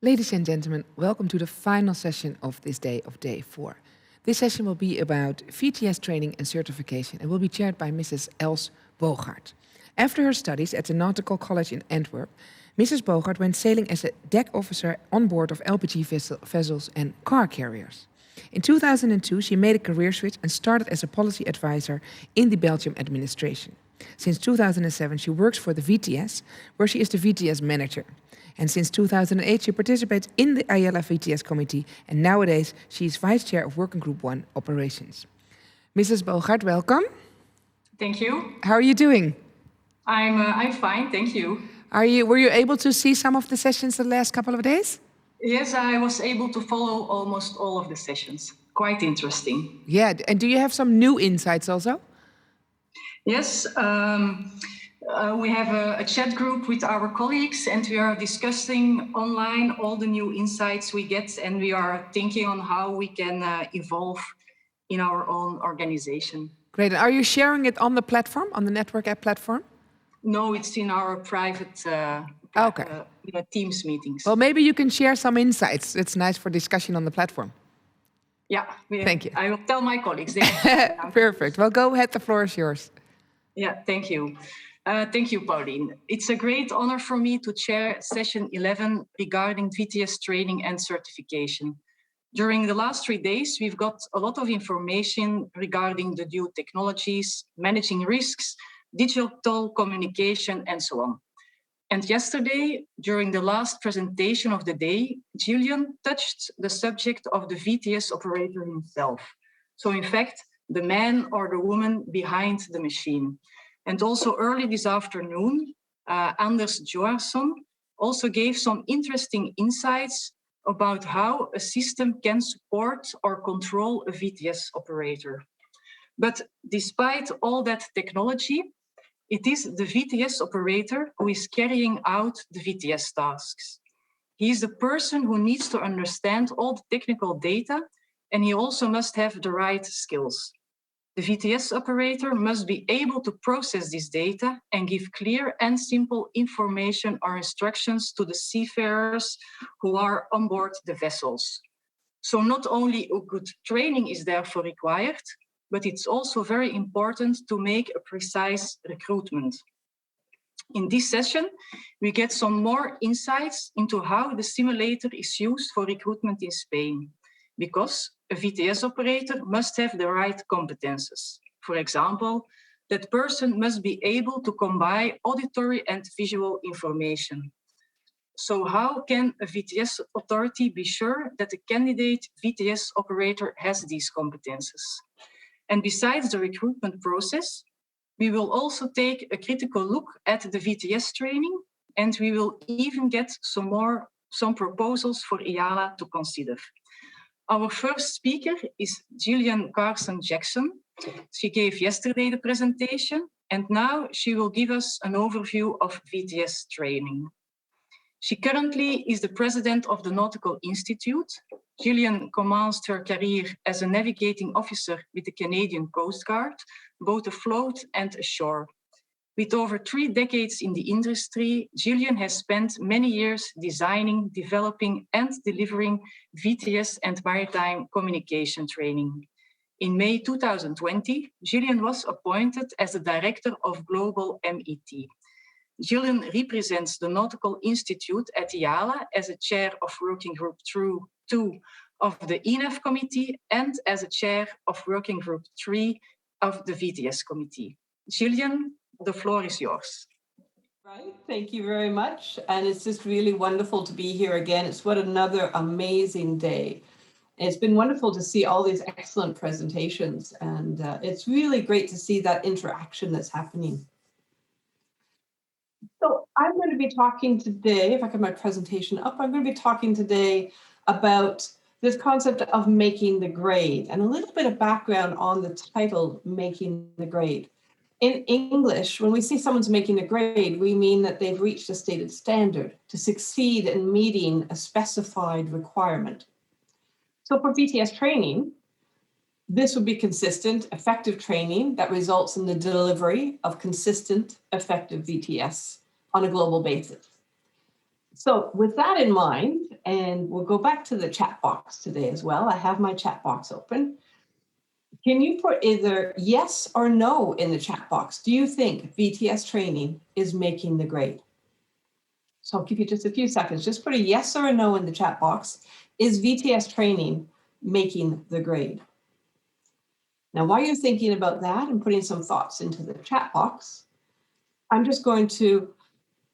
Ladies and gentlemen, welcome to the final session of this day of day 4. This session will be about VTS training and certification and will be chaired by Mrs. Els Bogaert. After her studies at the Nautical College in Antwerp, Mrs. Bogaert went sailing as a deck officer on board of LPG vessels and car carriers. In 2002, she made a career switch and started as a policy advisor in the Belgium administration. Since 2007, she works for the VTS, where she is the VTS manager. And since 2008, she participates in the IALA VTS committee, and nowadays she is vice chair of Working Group 1 Operations. Mrs. Bogaert, welcome. Thank you. How are you doing? I'm fine, thank you. Were you able to see some of the sessions the last couple of days? Yes, I was able to follow almost all of the sessions. Quite interesting. Yeah, and do you have some new insights also? Yes, we have a chat group with our colleagues and we are discussing online all the new insights we get, and we are thinking on how we can evolve in our own organization. Great. And are you sharing it on the platform, on the network app platform? No, it's in our private Teams meetings. Well, maybe you can share some insights. It's nice for discussion on the platform. Yeah, thank you. I will tell my colleagues. Perfect. Well, go ahead. The floor is yours. Yeah, thank you. Thank you, Pauline. It's a great honor for me to chair session 11 regarding VTS training and certification. During the last 3 days, we've got a lot of information regarding the new technologies, managing risks, digital communication, and so on. And yesterday, during the last presentation of the day, Gillian touched the subject of the VTS operator himself. So in fact, the man or the woman behind the machine. And also early this afternoon, Anders Johansson also gave some interesting insights about how a system can support or control a VTS operator. But despite all that technology, it is the VTS operator who is carrying out the VTS tasks. He is the person who needs to understand all the technical data, and he also must have the right skills. The VTS operator must be able to process this data and give clear and simple information or instructions to the seafarers who are on board the vessels. So not only a good training is therefore required, but it's also very important to make a precise recruitment. In this session, we get some more insights into how the simulator is used for recruitment in Spain, because a VTS operator must have the right competences. For example, that person must be able to combine auditory and visual information. So how can a VTS authority be sure that the candidate VTS operator has these competences? And besides the recruitment process, we will also take a critical look at the VTS training, and we will even get some proposals for IALA to consider. Our first speaker is Gillian Carson-Jackson. She gave yesterday the presentation, and now she will give us an overview of VTS training. She currently is the president of the Nautical Institute. Gillian commenced her career as a navigating officer with the Canadian Coast Guard, both afloat and ashore. With over 3 decades in the industry, Gillian has spent many years designing, developing, and delivering VTS and maritime communication training. In May 2020, Gillian was appointed as the Director of Global MET. Gillian represents the Nautical Institute at IALA as a chair of Working Group 2 of the ENAF committee and as a chair of Working Group 3 of the VTS committee. Gillian, the floor is yours. Right, thank you very much. And it's just really wonderful to be here again. It's what another amazing day. And it's been wonderful to see all these excellent presentations. And it's really great to see that interaction that's happening. So I'm going to be talking today, if I get my presentation up, I'm going to be talking today about this concept of making the grade and a little bit of background on the title, Making the Grade. In English, when we say someone's making a grade, we mean that they've reached a stated standard to succeed in meeting a specified requirement. So for VTS training, this would be consistent, effective training that results in the delivery of consistent, effective VTS on a global basis. So with that in mind, And we'll go back to the chat box today as well. I have my chat box open. Can you put either yes or no in the chat box? Do you think VTS training is making the grade? So I'll give you just a few seconds. Just put a yes or a no in the chat box. Is VTS training making the grade? Now, while you're thinking about that and putting some thoughts into the chat box, I'm just going to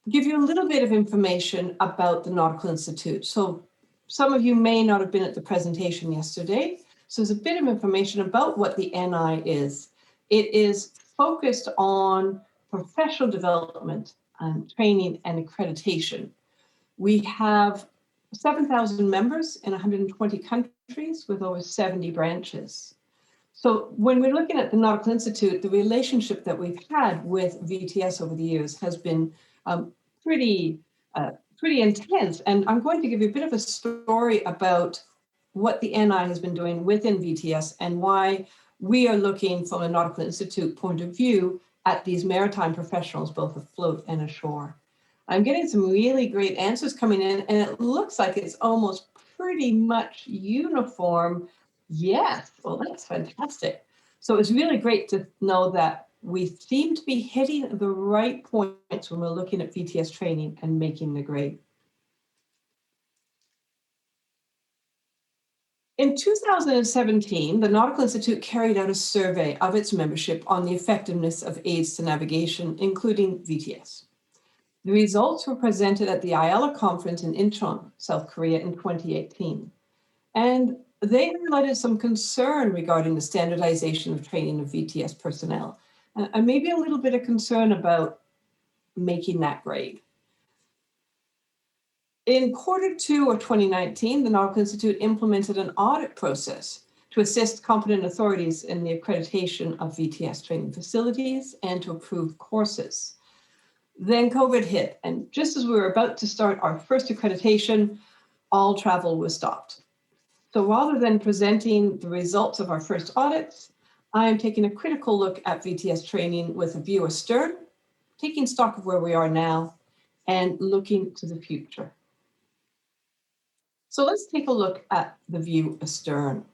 give you a little bit of information about the Nautical Institute. So some of you may not have been at the presentation yesterday. So there's a bit of information about what the NI is. It is focused on professional development and training and accreditation. We have 7,000 members in 120 countries with over 70 branches. So when we're looking at the Nautical Institute, the relationship that we've had with VTS over the years has been pretty intense. And I'm going to give you a bit of a story about what the NI has been doing within VTS and why we are looking from a Nautical Institute point of view at these maritime professionals, both afloat and ashore. I'm getting some really great answers coming in, and it looks like it's almost pretty much uniform. Yes, well, that's fantastic. So it's really great to know that we seem to be hitting the right points when we're looking at VTS training and making the grade. In 2017, the Nautical Institute carried out a survey of its membership on the effectiveness of aids to navigation, including VTS. The results were presented at the IALA conference in Incheon, South Korea in 2018. And they highlighted some concern regarding the standardization of training of VTS personnel, and maybe a little bit of concern about making that grade. In Q2 of 2019, the Nautical Institute implemented an audit process to assist competent authorities in the accreditation of VTS training facilities and to approve courses. Then COVID hit, and just as we were about to start our first accreditation, all travel was stopped. So rather than presenting the results of our first audits, I am taking a critical look at VTS training with a view astern, taking stock of where we are now and looking to the future. So let's take a look at the view astern.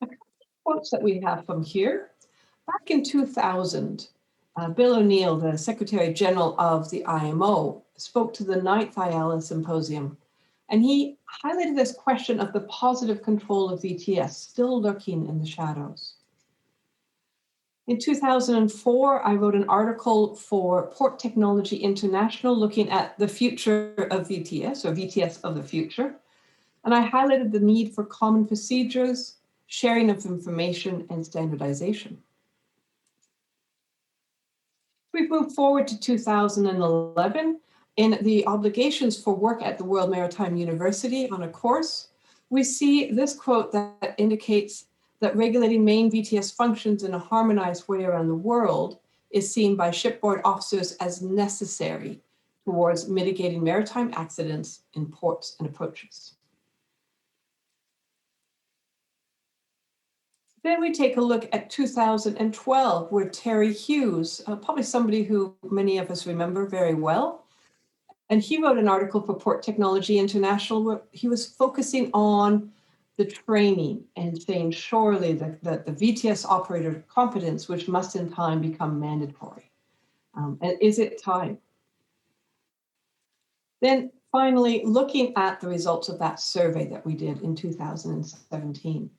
A couple of quotes that we have from here. Back in 2000, Bill O'Neill, the Secretary General of the IMO, spoke to the 9th IALA Symposium, and he highlighted this question of the positive control of VTS still lurking in the shadows. In 2004, I wrote an article for Port Technology International looking at the future of VTS, or VTS of the future. And I highlighted the need for common procedures, sharing of information, and standardization. We've moved forward to 2011. In the obligations for work at the World Maritime University on a course, we see this quote that indicates that regulating main VTS functions in a harmonized way around the world is seen by shipboard officers as necessary towards mitigating maritime accidents in ports and approaches. Then we take a look at 2012, where Terry Hughes, probably somebody who many of us remember very well, and he wrote an article for Port Technology International where he was focusing on the training and saying surely that the VTS operator competence, which must in time become mandatory. And is it time? Then finally, looking at the results of that survey that we did in 2017,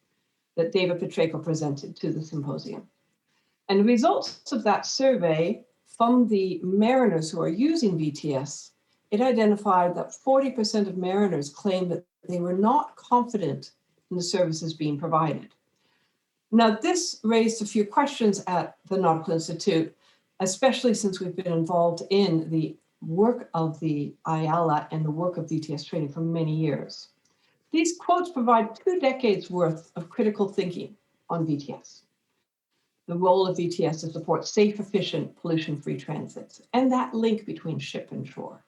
that David Petreko presented to the symposium. And the results of that survey from the mariners who are using VTS, it identified that 40% of mariners claimed that they were not confident in the services being provided. Now, this raised a few questions at the Nautical Institute, especially since we've been involved in the work of the IALA and the work of VTS training for many years. These quotes provide 2 decades worth of critical thinking on VTS. The role of VTS to support safe, efficient, pollution-free transits, and that link between ship and shore.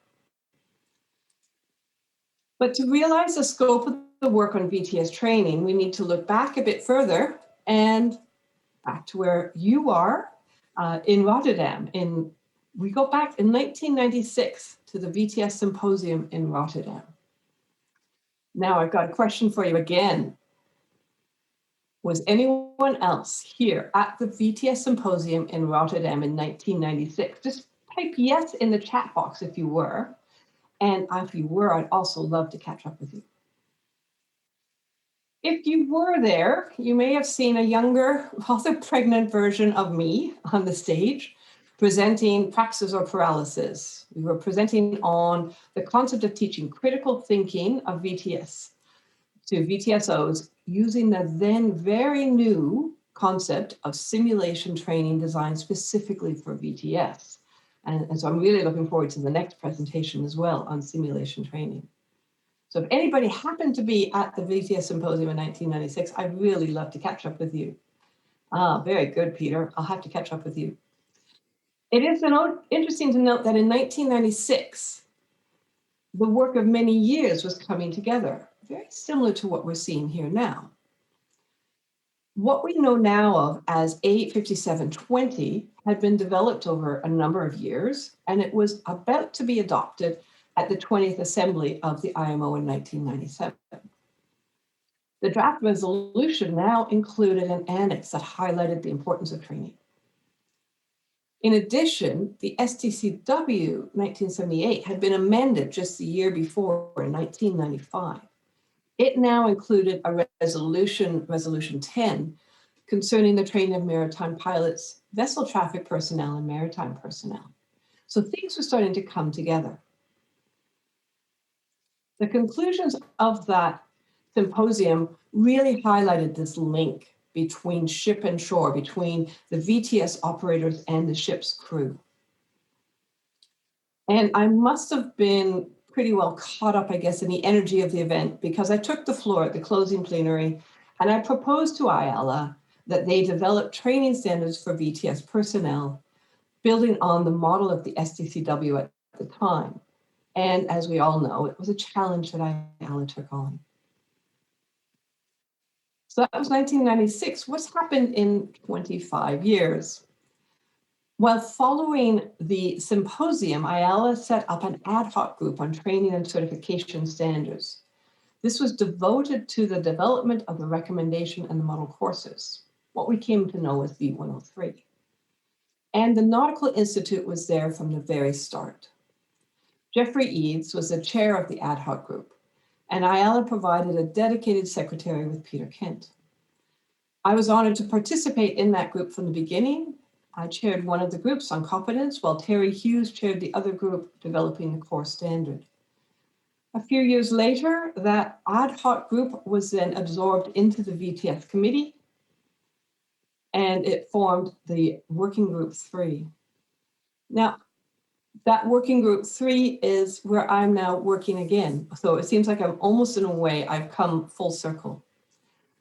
But to realize the scope of the work on VTS training, we need to look back a bit further and back to where you are in Rotterdam, in We go back in 1996 to the VTS Symposium in Rotterdam. Now I've got a question for you again. Was anyone else here at the VTS Symposium in Rotterdam in 1996? Just type yes in the chat box if you were. And if you were, I'd also love to catch up with you. If you were there, you may have seen a younger, rather pregnant version of me on the stage presenting praxis or paralysis. We were presenting on the concept of teaching critical thinking of VTS to VTSOs using the then very new concept of simulation training designed specifically for VTS. And so I'm really looking forward to the next presentation as well on simulation training. So if anybody happened to be at the VTS Symposium in 1996, I'd really love to catch up with you. Very good, Peter. I'll have to catch up with you. It is interesting to note that in 1996, the work of many years was coming together, very similar to what we're seeing here now. What we know now of as A5720 had been developed over a number of years, and it was about to be adopted at the 20th Assembly of the IMO in 1997. The draft resolution now included an annex that highlighted the importance of training. In addition, the STCW 1978 had been amended just the year before in 1995. It now included a resolution 10, concerning the training of maritime pilots, vessel traffic personnel, and maritime personnel. So things were starting to come together. The conclusions of that symposium really highlighted this link between ship and shore, between the VTS operators and the ship's crew. And I must have been pretty well caught up, I guess, in the energy of the event, because I took the floor at the closing plenary and I proposed to IALA that they develop training standards for VTS personnel, building on the model of the STCW at the time. And as we all know, it was a challenge that IALA took on. So that was 1996. What's happened in 25 years? While following the symposium, IALA set up an ad hoc group on training and certification standards. This was devoted to the development of the recommendation and the model courses, what we came to know as V103. And the Nautical Institute was there from the very start. Jeffrey Eads was the chair of the ad hoc group, and IALA provided a dedicated secretary with Peter Kent. I was honored to participate in that group from the beginning. I chaired one of the groups on competence, while Terry Hughes chaired the other group developing the core standard. A few years later, that ad hoc group was then absorbed into the VTS committee, and it formed the Working Group 3. Now, that Working Group 3 is where I'm now working again. So it seems like I'm almost in a way, I've come full circle.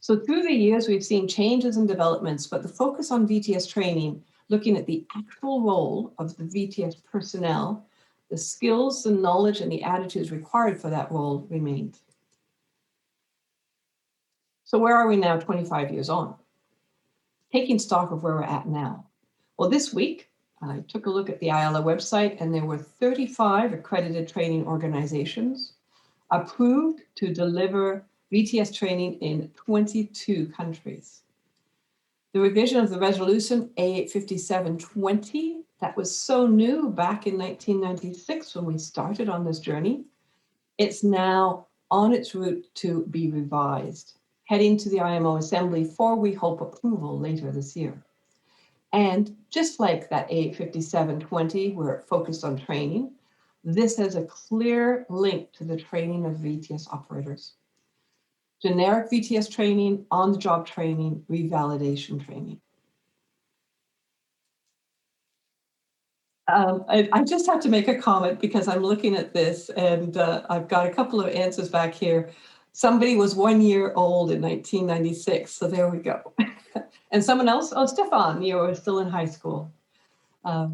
So through the years, we've seen changes and developments, but the focus on VTS training, looking at the actual role of the VTS personnel, the skills, the knowledge, and the attitudes required for that role remained. So where are we now 25 years on? Taking stock of where we're at now. Well, this week, I took a look at the IALA website, and there were 35 accredited training organizations approved to deliver VTS training in 22 countries. The revision of the resolution A5720, that was so new back in 1996 when we started on this journey, it's now on its route to be revised, heading to the IMO Assembly for, we hope, approval later this year. And just like that A5720, where it focused on training, this has a clear link to the training of VTS operators. Generic VTS training, on-the-job training, revalidation training. I just have to make a comment because I'm looking at this and I've got a couple of answers back here. Somebody was 1 year old in 1996, so there we go. And someone else, oh, Stefan, you were still in high school.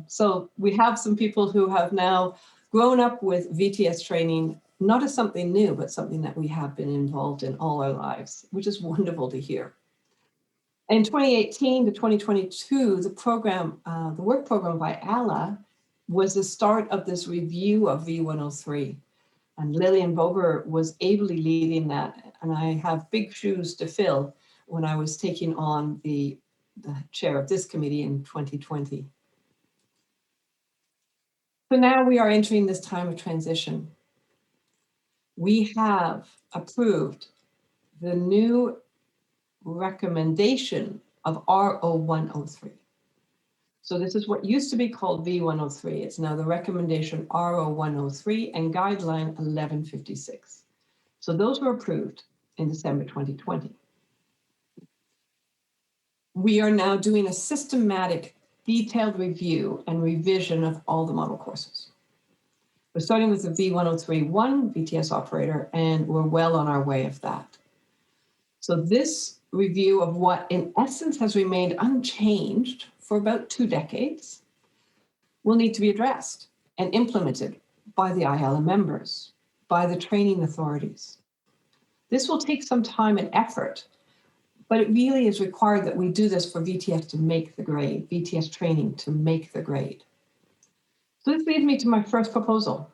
So we have some people who have now grown up with VTS training, not as something new, but something that we have been involved in all our lives, which is wonderful to hear. In 2018 to 2022, the program, the work program by IALA was the start of this review of V103. And Lillian Boger was ably leading that. And I have big shoes to fill when I was taking on the chair of this committee in 2020. So now we are entering this time of transition. We have approved the new recommendation of RO103. So this is what used to be called V103. It's now the recommendation RO103 and guideline 1156. So those were approved in December 2020. We are now doing a systematic, detailed review and revision of all the model courses. We're starting with the V1031 VTS operator, and we're well on our way of that. So this review of what in essence has remained unchanged for about 2 decades will need to be addressed and implemented by the IALA members, by the training authorities. This will take some time and effort, but it really is required that we do this for VTS to make the grade, VTS training to make the grade. So this leads me to my first proposal.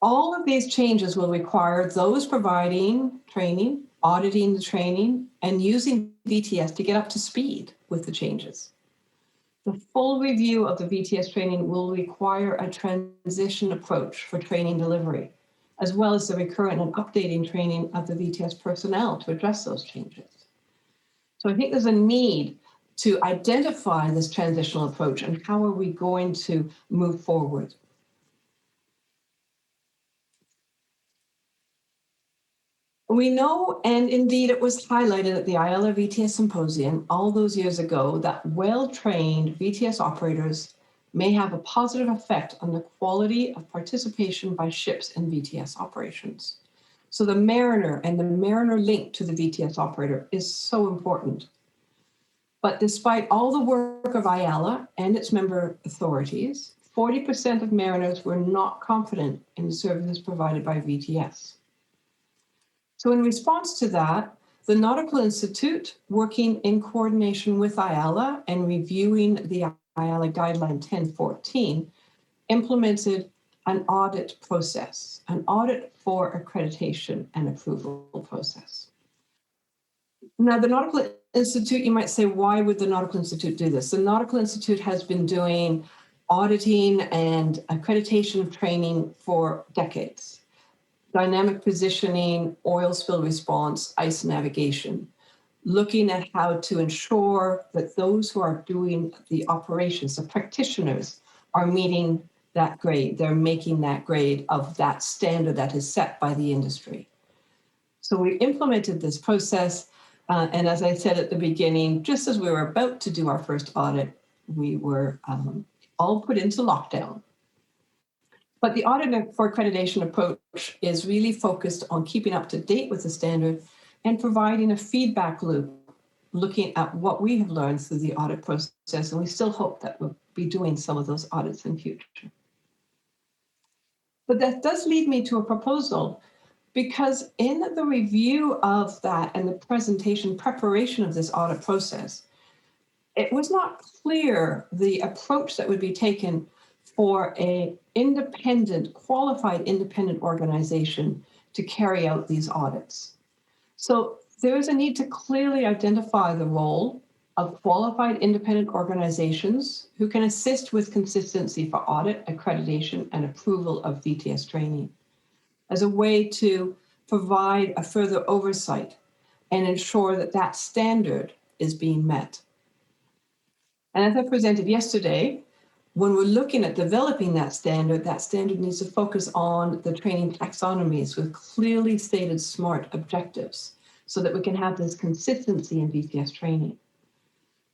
All of these changes will require those providing training, auditing the training, and using VTS to get up to speed with the changes. The full review of the VTS training will require a transition approach for training delivery, as well as the recurrent and updating training of the VTS personnel to address those changes. So I think there's a need to identify this transitional approach and how are we going to move forward. We know, and indeed it was highlighted at the IALA VTS Symposium all those years ago, that well-trained VTS operators may have a positive effect on the quality of participation by ships in VTS operations. So the mariner and the mariner link to the VTS operator is so important. But despite all the work of IALA and its member authorities, 40% of mariners were not confident in the services provided by VTS. So in response to that, the Nautical Institute, working in coordination with IALA and reviewing the IALA Guideline 1014, implemented an audit process, an audit for accreditation and approval process. Now, the Nautical Institute, you might say, why would the Nautical Institute do this? The Nautical Institute has been doing auditing and accreditation of training for decades. Dynamic positioning, oil spill response, ice navigation, looking at how to ensure that those who are doing the operations, the practitioners, are meeting that grade. They're making that grade of that standard that is set by the industry. So we implemented this process, and as I said at the beginning, just as we were about to do our first audit, we were all put into lockdown. But the audit for accreditation approach is really focused on keeping up to date with the standard and providing a feedback loop, looking at what we have learned through the audit process, and we still hope that we'll be doing some of those audits in future. But that does lead me to a proposal, because in the review of that and the preparation of this audit process, it was not clear the approach that would be taken for an independent, qualified independent organization to carry out these audits. So there is a need to clearly identify the role of qualified independent organizations who can assist with consistency for audit, accreditation, and approval of VTS training as a way to provide a further oversight and ensure that that standard is being met. And as I presented yesterday, when we're looking at developing that standard needs to focus on the training taxonomies with clearly stated SMART objectives so that we can have this consistency in VTS training.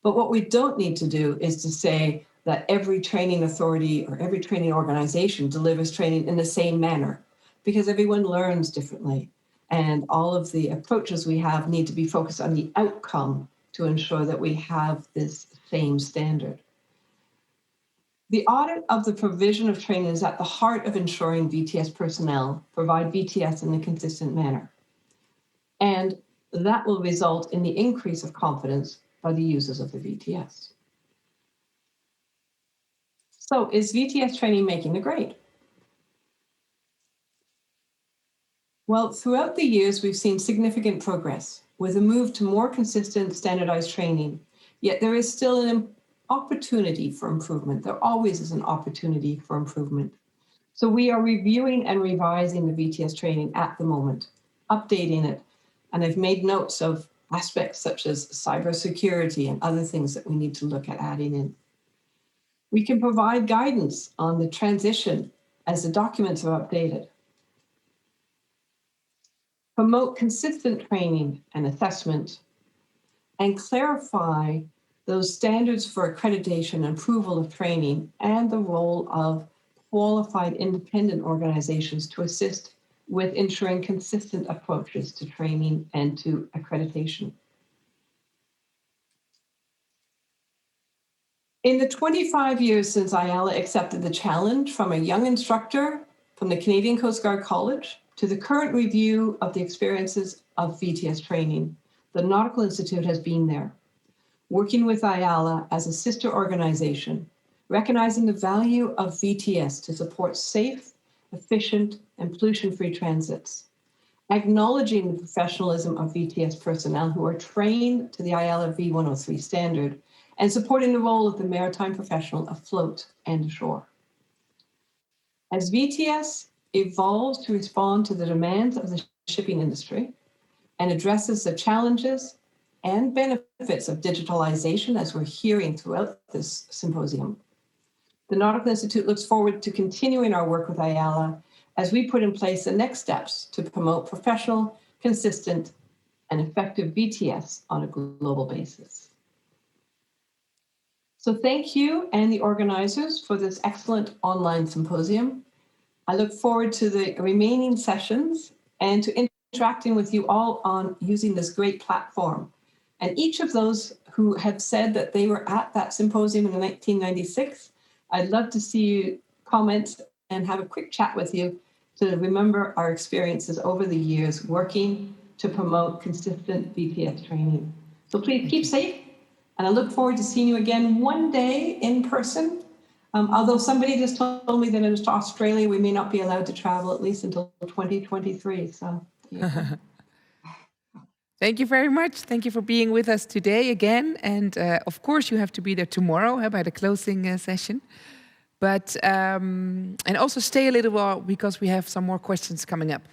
But what we don't need to do is to say that every training authority or every training organization delivers training in the same manner, because everyone learns differently. And all of the approaches we have need to be focused on the outcome to ensure that we have this same standard. The audit of the provision of training is at the heart of ensuring VTS personnel provide VTS in a consistent manner. And that will result in the increase of confidence by the users of the VTS. So is VTS training making the grade? Well, throughout the years, we've seen significant progress with a move to more consistent standardized training. Yet there is still an opportunity for improvement. There always is an opportunity for improvement. So we are reviewing and revising the VTS training at the moment, updating it. And I've made notes of aspects such as cybersecurity and other things that we need to look at adding in. We can provide guidance on the transition as the documents are updated. Promote consistent training and assessment, and clarify those standards for accreditation and approval of training and the role of qualified independent organizations to assist with ensuring consistent approaches to training and to accreditation. In the 25 years since IALA accepted the challenge from a young instructor from the Canadian Coast Guard College to the current review of the experiences of VTS training, the Nautical Institute has been there, working with IALA as a sister organization, recognizing the value of VTS to support safe, efficient, and pollution-free transits, acknowledging the professionalism of VTS personnel who are trained to the IALA V103 standard, and supporting the role of the maritime professional afloat and ashore. As VTS evolves to respond to the demands of the shipping industry and addresses the challenges and benefits of digitalization, as we're hearing throughout this symposium, the Nautical Institute looks forward to continuing our work with IALA as we put in place the next steps to promote professional, consistent, and effective VTS on a global basis. So thank you and the organizers for this excellent online symposium. I look forward to the remaining sessions and to interacting with you all on using this great platform. And each of those who have said that they were at that symposium in 1996, I'd love to see you comment and have a quick chat with you to remember our experiences over the years working to promote consistent VTS training. So please keep safe, and I look forward to seeing you again one day in person. Although somebody just told me that in Australia, we may not be allowed to travel at least until 2023. So yeah. Thank you very much. Thank you for being with us today again. And of course, you have to be there tomorrow by the closing session. But and also stay a little while because we have some more questions coming up.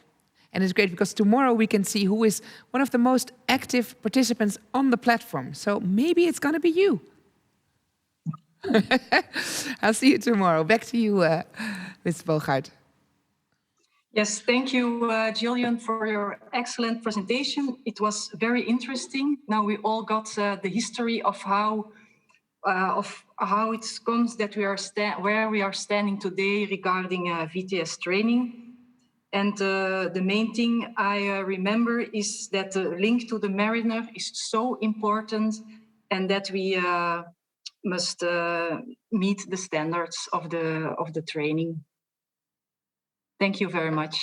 And it's great because tomorrow we can see who is one of the most active participants on the platform. So maybe it's going to be you. I'll see you tomorrow. Back to you, Mr. Boogaard. Yes, thank you, Gillian, for your excellent presentation. It was very interesting. Now we all got the history of how it comes that we are where we are standing today regarding VTS training. And the main thing I remember is that the link to the mariner is so important, and that we must meet the standards of the training. Thank you very much.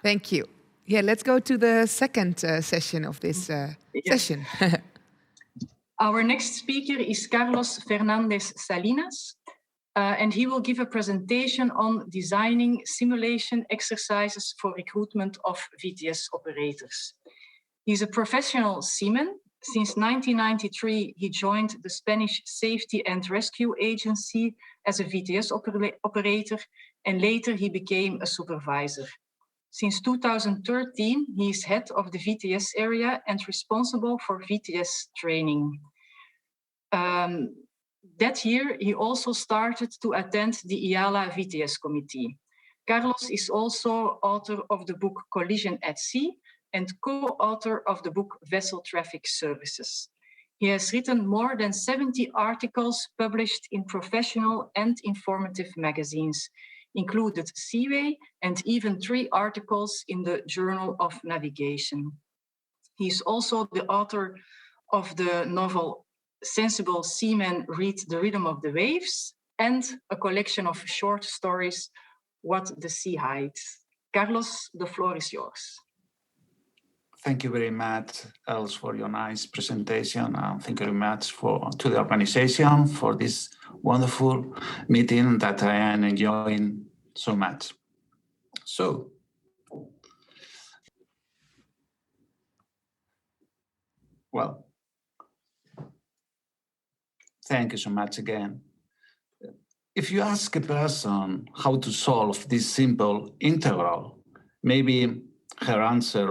Thank you. Yeah, let's go to the second session of this session. Our next speaker is Carlos Fernandez Salinas, and he will give a presentation on designing simulation exercises for recruitment of VTS operators. He's a professional seaman. Since 1993, he joined the Spanish Safety and Rescue Agency as a VTS operator, and later he became a supervisor. Since 2013, he is head of the VTS area and responsible for VTS training. That year, he also started to attend the IALA VTS committee. Carlos is also author of the book Collision at Sea and co-author of the book Vessel Traffic Services. He has written more than 70 articles published in professional and informative magazines, included Seaway, and even 3 articles in the Journal of Navigation. He is also the author of the novel Sensible Seamen Read the Rhythm of the Waves, and a collection of short stories, What the Sea Hides. Carlos, the floor is yours. Thank you very much, Els, for your nice presentation. Thank you very much to the organization for this wonderful meeting that I am enjoying so much. So, well, thank you so much again. If you ask a person how to solve this simple integral, maybe her answer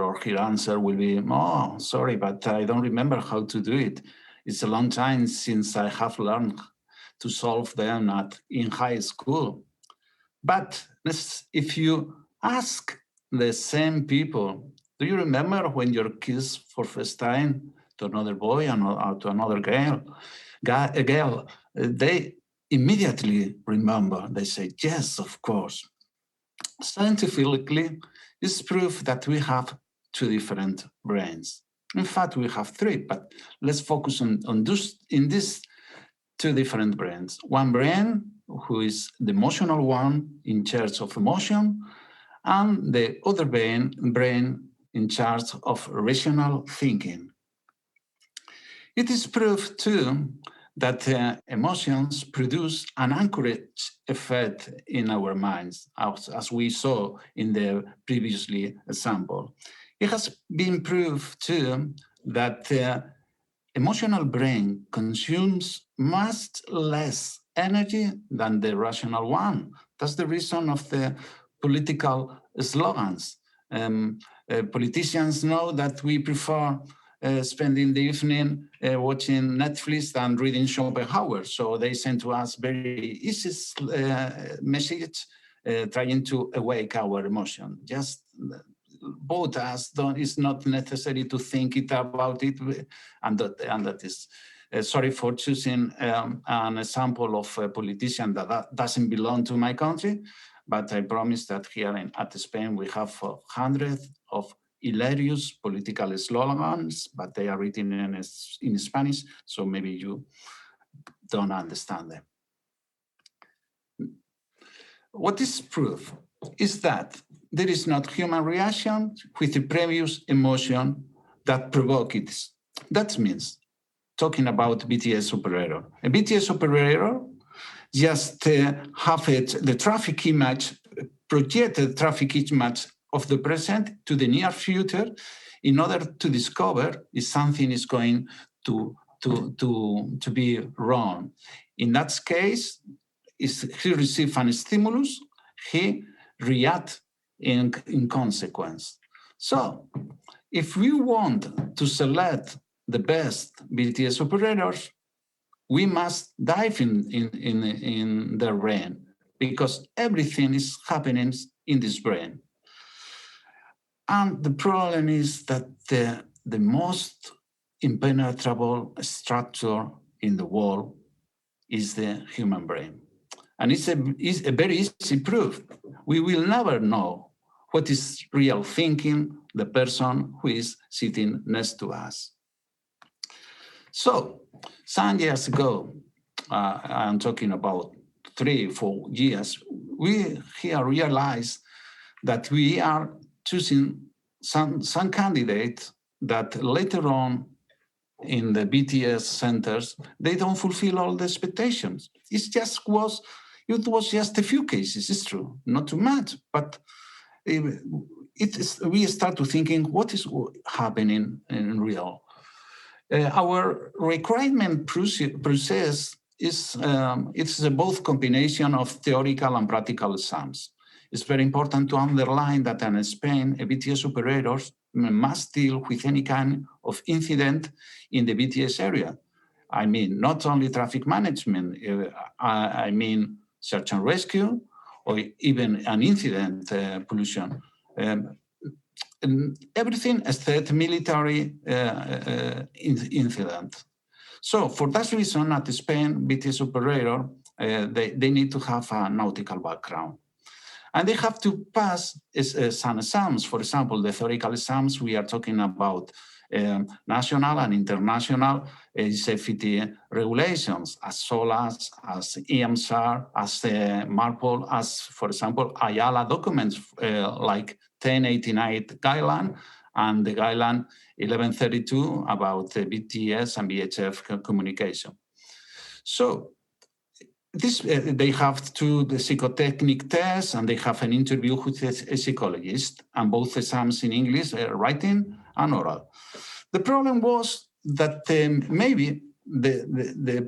will be, oh, sorry, but I don't remember how to do it. It's a long time since I have learned to solve them in high school. But if you ask the same people, do you remember when you kissed for first time to another boy or to another girl? They immediately remember. They say, yes, of course. Scientifically, it's proof that we have two different brains. In fact, we have three, but let's focus on these two different brains. One brain, who is the emotional one in charge of emotion, and the other brain in charge of rational thinking. It is proved too that emotions produce an anchorage effect in our minds, as we saw in the previously example. It has been proved too that emotional brain consumes much less energy than the rational one. That's the reason of the political slogans. Politicians know that we prefer spending the evening watching Netflix and reading Schopenhauer. So they send to us very easy message trying to awake our emotion. Just both us, it's not necessary to think about it, and that is sorry for choosing an example of a politician that doesn't belong to my country, but I promise that here at Spain we have hundreds of hilarious political slogans, but they are written in Spanish, so maybe you don't understand them. What is proof is that there is not human reaction with the previous emotion that provoke it. That means, talking about BTS operator. A BTS operator just have the traffic image, projected traffic image of the present to the near future in order to discover if something is going to be wrong. In that case, if he receives a stimulus, he reacts in consequence. So, if we want to select the best BTS operators, we must dive in their brain, because everything is happening in this brain. And the problem is that the most impenetrable structure in the world is the human brain. And it's a very easy proof. We will never know what is real thinking the person who is sitting next to us. So, some years ago, I'm talking about 3-4 years, we here realized that we are choosing some candidates that later on in the BTS centers, they don't fulfill all the expectations. It was just a few cases, it's true, not too much, but we start to thinking what is happening in real. Our requirement process is it's both combination of theoretical and practical exams. It's very important to underline that in Spain, a BTS operators must deal with any kind of incident in the BTS area. I mean, not only traffic management, I mean search and rescue, or even an incident pollution. Everything except military incident. So for that reason, at Spain, BTS operator, they need to have a nautical background. And they have to pass some exams. For example, the theoretical exams, we are talking about national and international safety regulations, as SOLAS, as EMSAR, as MARPOL, as, for example, IALA documents like 1089 guideline and the guideline 1132 about BTS and VHF communication. So this, they have the psychotechnic tests, and they have an interview with a psychologist, and both exams in English, writing and oral. The problem was that maybe the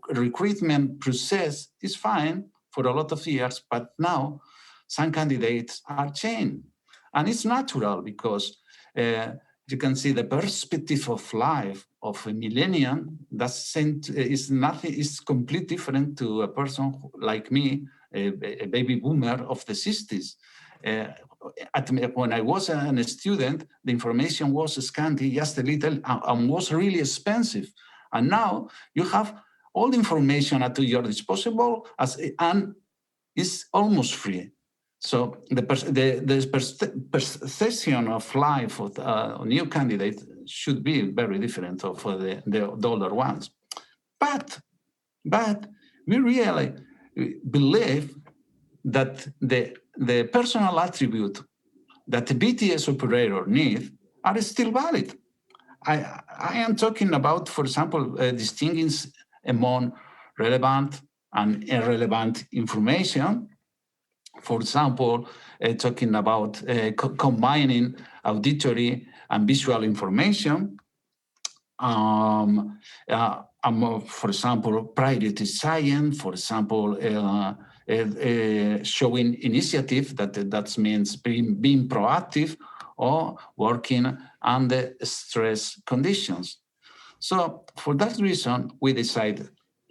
recruitment process is fine for a lot of years, but now some candidates are changed. And it's natural because you can see the perspective of life of a millennium is completely different to a person like me, a baby boomer of the 60s. When I was a student, the information was scanty, just a little, and was really expensive. And now you have all the information at your disposal, and it's almost free. So the perception of life of a new candidate should be very different of the older ones. But we really believe that the personal attribute that the BTS operator needs are still valid. I am talking about, for example, distinguishing among relevant and irrelevant information. For example, talking about combining auditory and visual information. For example, priority science, for example, showing initiative, that means being proactive or working under stress conditions. So for that reason, we decided,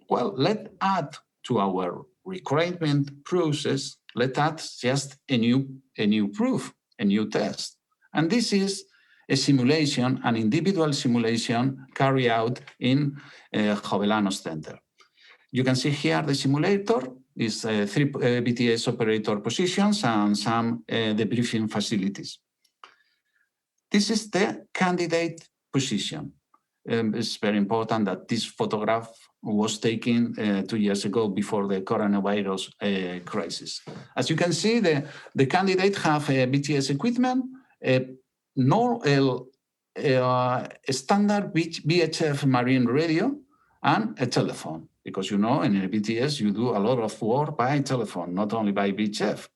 well, let's add to our recruitment process, let's add just a new proof, a new test. And this is a simulation, an individual simulation carried out in Jovellanos Center. You can see here the simulator is 3 BTS operator positions and some debriefing facilities. This is the candidate position. It's very important that this photograph was taken 2 years ago before the coronavirus crisis. As you can see, the candidate have a BTS equipment, a standard VHF marine radio, and a telephone. Because you know, in a BTS, you do a lot of work by telephone, not only by VHF.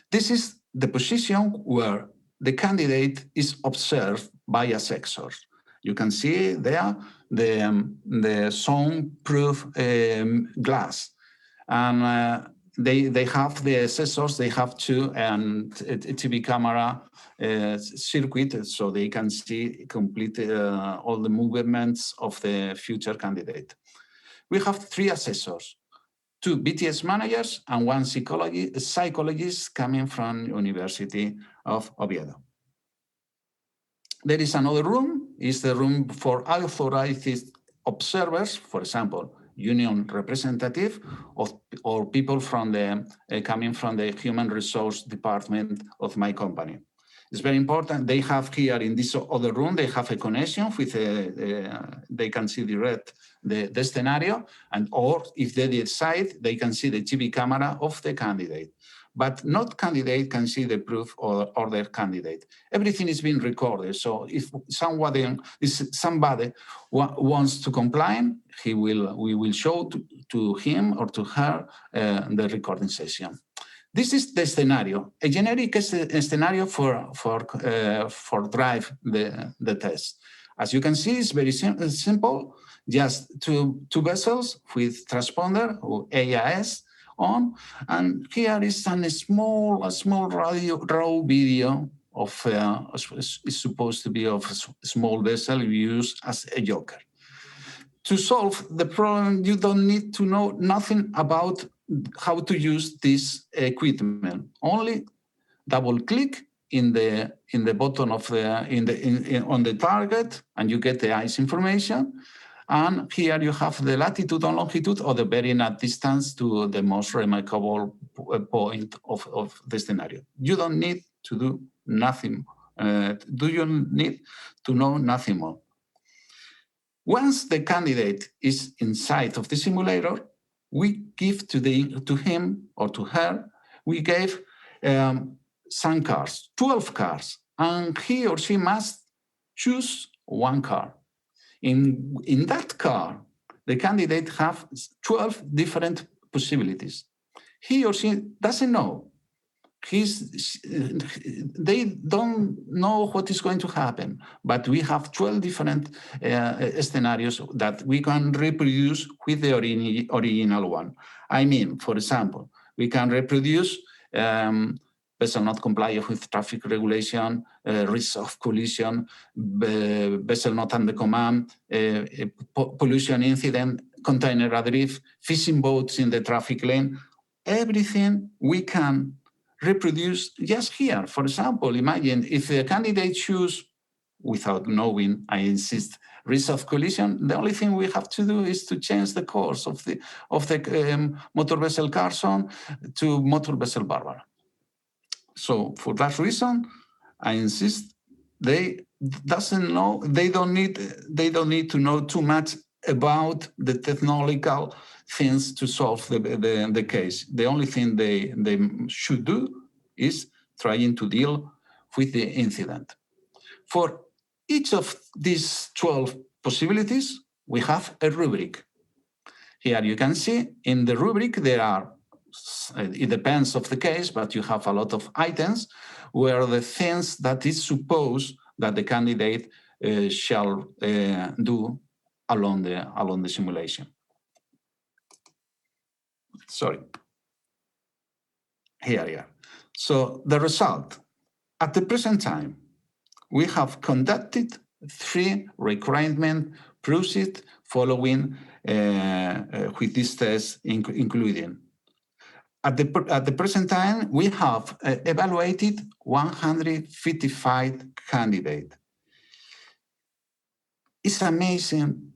This is the position where the candidate is observed by assessors. You can see there the soundproof glass. And they have the assessors, they have a TV camera circuit, so they can see complete all the movements of the future candidate. We have 3 assessors, 2 BTS managers and 1 psychologist coming from University of Oviedo. There is another room, is the room for authorized observers, for example, union representative or people from coming from the human resource department of my company. It's very important. They have here in this other room, they have a connection with, they can see the scenario, or if they decide, they can see the TV camera of the candidate. But not candidate can see the proof or their candidate. Everything is being recorded. So if somebody wants to comply, we will show to him or to her the recording session. This is the scenario, a generic scenario for drive the test. As you can see, it's very simple. Just two vessels with transponder or AIS on, and here is a small raw video of is supposed to be of a small vessel used as a joker. To solve the problem, you don't need to know nothing about how to use this equipment. Only double click in the button of on the target, and you get the eyes information. And here you have the latitude and longitude, or the very net distance to the most remarkable point of the scenario. You don't need to do nothing. Do you need to know nothing more? Once the candidate is inside of the simulator, we give to him or to her, we gave some cars, 12 cars, and he or she must choose one car. In that car, the candidate have 12 different possibilities. He or she doesn't know. They don't know what is going to happen, but we have 12 different scenarios that we can reproduce with the original one. I mean, for example, we can reproduce vessel not compliant with traffic regulation, risk of collision, vessel not under command, pollution incident, container adrift, fishing boats in the traffic lane. Everything we can reproduce just here. For example, imagine if a candidate choose, without knowing, I insist, risk of collision, the only thing we have to do is to change the course of the motor vessel Carson to motor vessel Barbara. So for that reason, I insist, they don't need to know too much about the technological things to solve the case. The only thing they should do is trying to deal with the incident. For each of these 12 possibilities, we have a rubric. Here you can see in the rubric there are, it depends of the case, but you have a lot of items where the things that is supposed that the candidate shall do along the simulation. Sorry. Here. So the result, at the present time, we have conducted 3 requirement processes following with this test including. At the present time, we have evaluated 155 candidates. It's amazing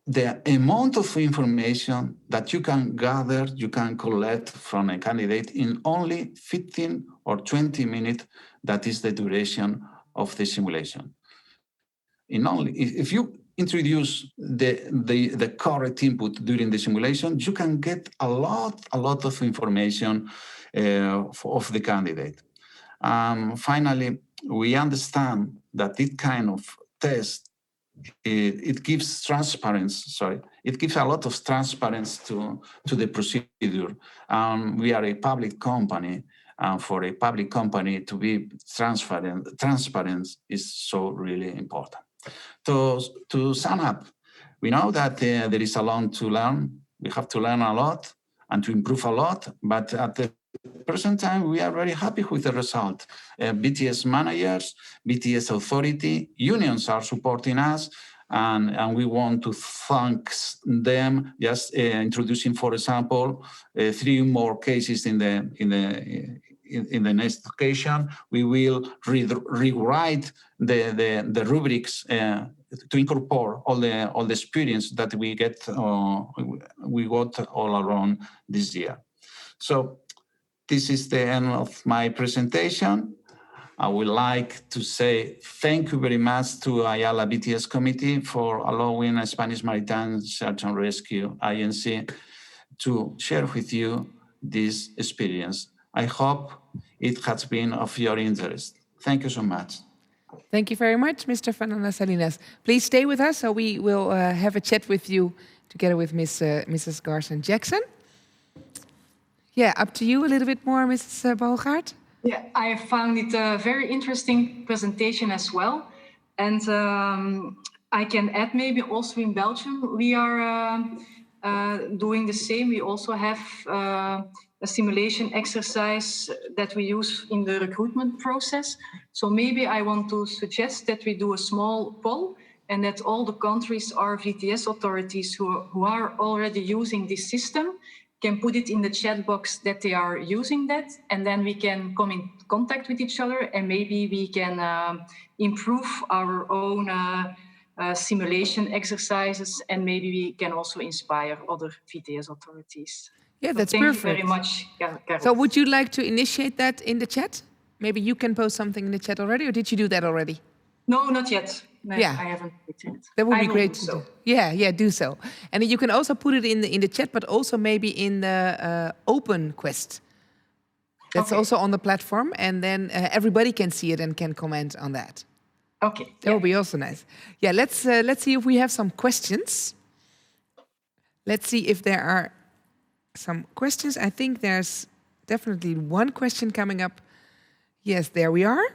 the amount of information that you can gather, you can collect from a candidate in only 15 or 20 minutes. That is the duration of the simulation. If you introduce the correct input during the simulation, you can get a lot of information of the candidate. Finally, we understand that this kind of test it gives transparency. It gives a lot of transparency to the procedure. We are a public company, and for a public company to be transparent is so really important. To sum up, we know that there is a lot to learn. We have to learn a lot and to improve a lot, but at the present time, we are very happy with the result. BTS managers, BTS authority, unions are supporting us, and we want to thank them. Just introducing, for example, 3 more cases in the next occasion. We will rewrite the rubrics to incorporate all the experience that we got all around this year. So this is the end of my presentation. I would like to say thank you very much to IALA BTS Committee for allowing Spanish Maritime Search and Rescue Agency to share with you this experience. I hope it has been of your interest. Thank you so much. Thank you very much, Mr. Fernandez Salinas. Please stay with us, so we will have a chat with you together with Mrs. Garson-Jackson. Yeah, up to you a little bit more, Mrs. Bogaert. Yeah, I found it a very interesting presentation as well. And I can add maybe also in Belgium, we are doing the same. We also have a simulation exercise that we use in the recruitment process. So maybe I want to suggest that we do a small poll and that all the countries or VTS authorities who are already using this system can put it in the chat box that they are using that, and then we can come in contact with each other, and maybe we can improve our own simulation exercises, and maybe we can also inspire other VTS authorities. Yeah, that's thank perfect. Thank you very much, Carol. So would you like to initiate that in the chat? Maybe you can post something in the chat already, or did you do that already? No, not yet. No, yeah, I haven't put it. That would be great to do. Yeah, do so. And you can also put it in the chat, but also maybe in the open quest. That's Okay. also on the platform, and then everybody can see it and can comment on that. Okay. That would be also nice. Yeah, let's see if we have some questions. Let's see if there are some questions. I think there's definitely one question coming up. Yes, there we are.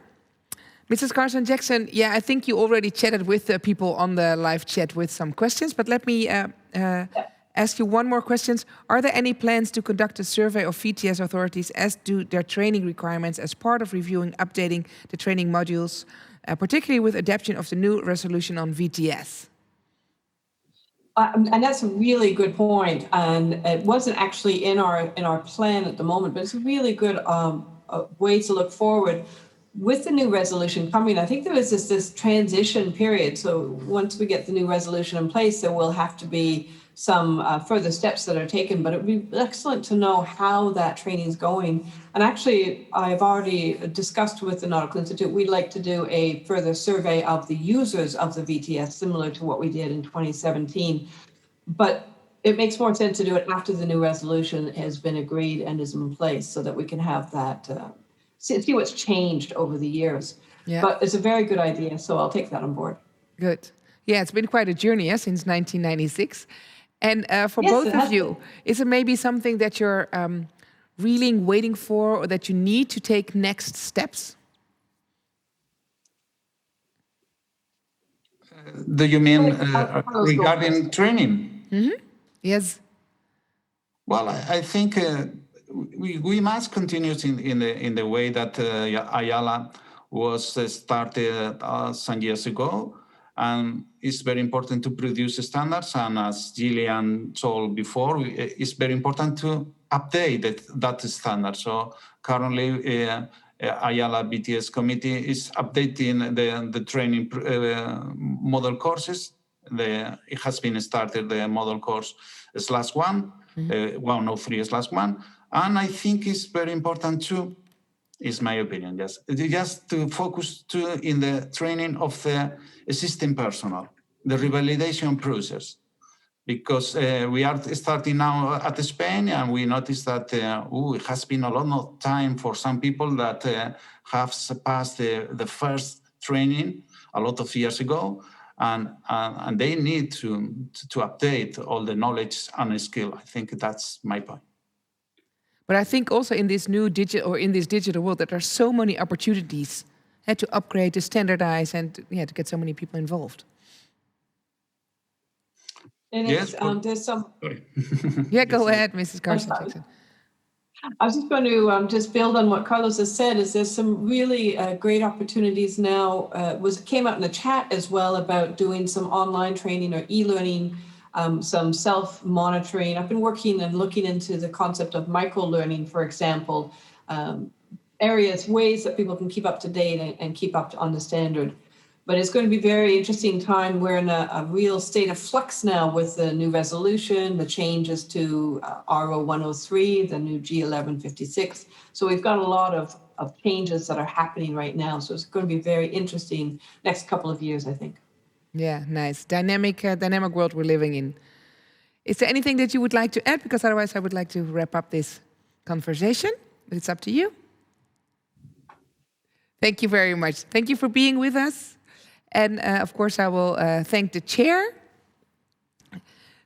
Mrs. Carson Jackson, yeah, I think you already chatted with the people on the live chat with some questions, but let me ask you one more question. Are there any plans to conduct a survey of VTS authorities as to their training requirements as part of reviewing, updating the training modules, particularly with adoption of the new resolution on VTS? And that's a really good point. And it wasn't actually in our plan at the moment, but it's a really good way to look forward. With the new resolution coming, I think there is this transition period. So once we get the new resolution in place, there will have to be some further steps that are taken, but it would be excellent to know how that training is going. And actually, I've already discussed with the Nautical Institute, we'd like to do a further survey of the users of the VTS, similar to what we did in 2017. But it makes more sense to do it after the new resolution has been agreed and is in place, so that we can have that, see what's changed over the years. Yeah. But it's a very good idea, so I'll take that on board. Good. Yeah, it's been quite a journey since 1996. And for Yes, both it of has you, is it maybe something that you're really waiting for, or that you need to take next steps? Do you mean Carlos, go regarding first. training? Yes. Well, I think we must continue in the way that IALA was started some years ago. And it's very important to produce standards. And as Gillian told before, it's very important to update that standard. So currently, IALA BTS committee is updating the training model courses. It has been started, the model course /1, 103/1. And I think it's very important to, is my opinion, just to focus in the training of the existing personnel, the revalidation process. Because we are starting now at Spain, and we noticed that it has been a lot of time for some people that have passed the first training a lot of years ago, and they need to update all the knowledge and skill. I think that's my point. But I think also in this new digital world, that there are so many opportunities to upgrade, to standardize, and to get so many people involved. And Yes, there's some. Sorry. Yeah, go ahead, Mrs. Carson sorry. Jackson. I was just going to just build on what Carlos has said. Is there's some really great opportunities now. Came out in the chat as well about doing some online training or e-learning, some self-monitoring. I've been working and looking into the concept of micro-learning, for example, ways that people can keep up to date and keep up on the standard. But it's going to be a very interesting time. We're in a real state of flux now with the new resolution, the changes to RO 103, the new G1156. So we've got a lot of changes that are happening right now. So it's going to be very interesting next couple of years, I think. Yeah, nice. Dynamic world we're living in. Is there anything that you would like to add? Because otherwise I would like to wrap up this conversation. But it's up to you. Thank you very much. Thank you for being with us. And of course, I will thank the chair.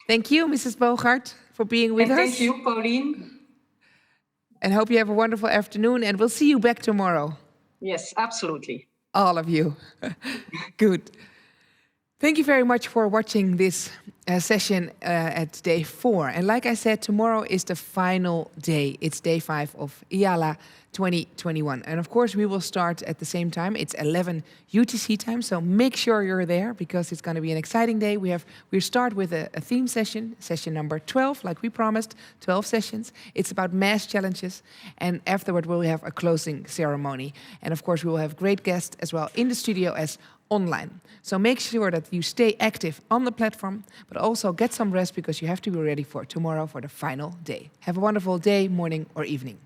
Thank you, Mrs. Bogart, for being with us. Thank you, Pauline. And hope you have a wonderful afternoon. And we'll see you back tomorrow. Yes, absolutely. All of you. Good. Thank you very much for watching this session at day 4. And like I said, tomorrow is the final day. It's day 5 of IALA 2021. And of course, we will start at the same time. It's 11 UTC time, so make sure you're there because it's going to be an exciting day. We start with a theme session number 12, like we promised, 12 sessions. It's about math challenges. And afterward, we'll have a closing ceremony. And of course, we will have great guests as well in the studio as online. So make sure that you stay active on the platform, but also get some rest because you have to be ready for tomorrow for the final day. Have a wonderful day, morning, or evening.